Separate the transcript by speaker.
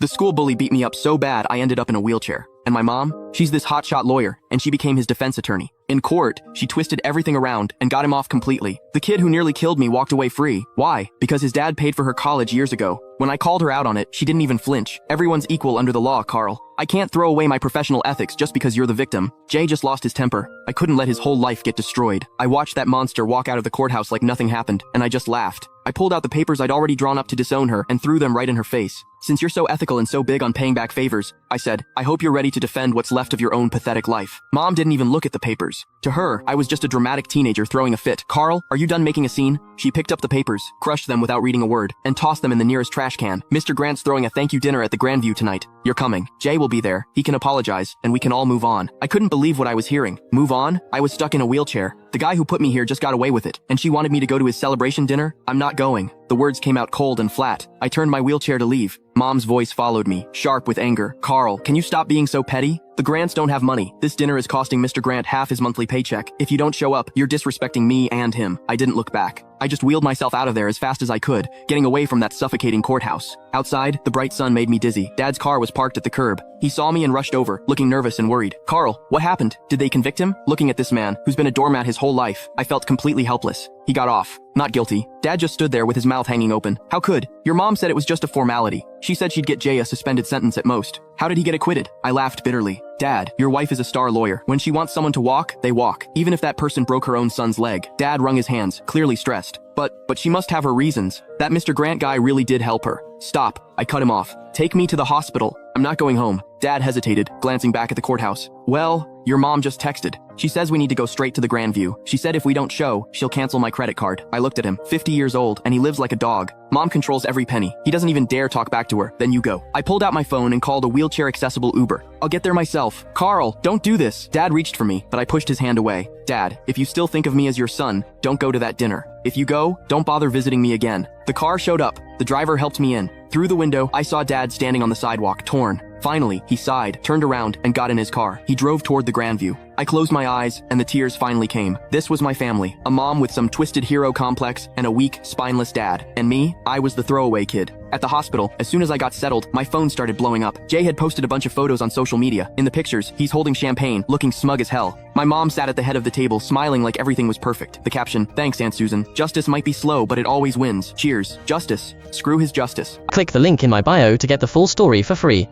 Speaker 1: The school bully beat me up so bad I ended up in a wheelchair. And my mom? She's this hotshot lawyer, and she became his defense attorney. In court, she twisted everything around and got him off completely. The kid who nearly killed me walked away free. Why? Because his dad paid for her college years ago. When I called her out on it, she didn't even flinch. Everyone's equal under the law, Carl. I can't throw away my professional ethics just because you're the victim. Jay just lost his temper. I couldn't let his whole life get destroyed. I watched that monster walk out of the courthouse like nothing happened, and I just laughed. I pulled out the papers I'd already drawn up to disown her and threw them right in her face. Since you're so ethical and so big on paying back favors, I said, I hope you're ready to defend what's left of your own pathetic life. Mom didn't even look at the papers. To her, I was just a dramatic teenager throwing a fit. Carl, are you done making a scene? She picked up the papers, crushed them without reading a word, and tossed them in the nearest trash can. Mr. Grant's throwing a thank you dinner at the Grandview tonight. You're coming. Jay will be there. He can apologize, and we can all move on. I couldn't believe what I was hearing. Move on? I was stuck in a wheelchair. The guy who put me here just got away with it, and she wanted me to go to his celebration dinner? I'm not going. The words came out cold and flat. I turned my wheelchair to leave. Mom's voice followed me, sharp with anger. Carl, can you stop being so petty? The Grants don't have money. This dinner is costing Mr. Grant half his monthly paycheck. If you don't show up, you're disrespecting me and him. I didn't look back. I just wheeled myself out of there as fast as I could, getting away from that suffocating courthouse. Outside, the bright sun made me dizzy. Dad's car was parked at the curb. He saw me and rushed over, looking nervous and worried. Carl, what happened? Did they convict him? Looking at this man, who's been a doormat his whole life, I felt completely helpless. He got off. Not guilty. Dad just stood there with his mouth hanging open. How could? Your mom said it was just a formality. She said she'd get Jay a suspended sentence at most. How did he get acquitted? I laughed bitterly. Dad, your wife is a star lawyer. When she wants someone to walk, they walk. Even if that person broke her own son's leg. Dad wrung his hands, clearly stressed. But she must have her reasons. That Mr. Grant guy really did help her. Stop. I cut him off. Take me to the hospital. I'm not going home. Dad hesitated, glancing back at the courthouse. Well, your mom just texted. She says we need to go straight to the Grandview. She said if we don't show, she'll cancel my credit card. I looked at him, 50 years old, and he lives like a dog. Mom controls every penny. He doesn't even dare talk back to her. Then you go. I pulled out my phone and called a wheelchair-accessible Uber. I'll get there myself. Carl, don't do this. Dad reached for me, but I pushed his hand away. Dad, if you still think of me as your son, don't go to that dinner. If you go, don't bother visiting me again. The car showed up. The driver helped me in. Through the window, I saw Dad standing on the sidewalk, torn. Finally, he sighed, turned around, and got in his car. He drove toward the Grandview. I closed my eyes, and the tears finally came. This was my family. A mom with some twisted hero complex, and a weak, spineless dad. And me, I was the throwaway kid. At the hospital, as soon as I got settled, my phone started blowing up. Jay had posted a bunch of photos on social media. In the pictures, he's holding champagne, looking smug as hell. My mom sat at the head of the table, smiling like everything was perfect. The caption, thanks, Aunt Susan. Justice might be slow, but it always wins. Cheers. Justice. Screw his justice.
Speaker 2: Click the link in my bio to get the full story for free.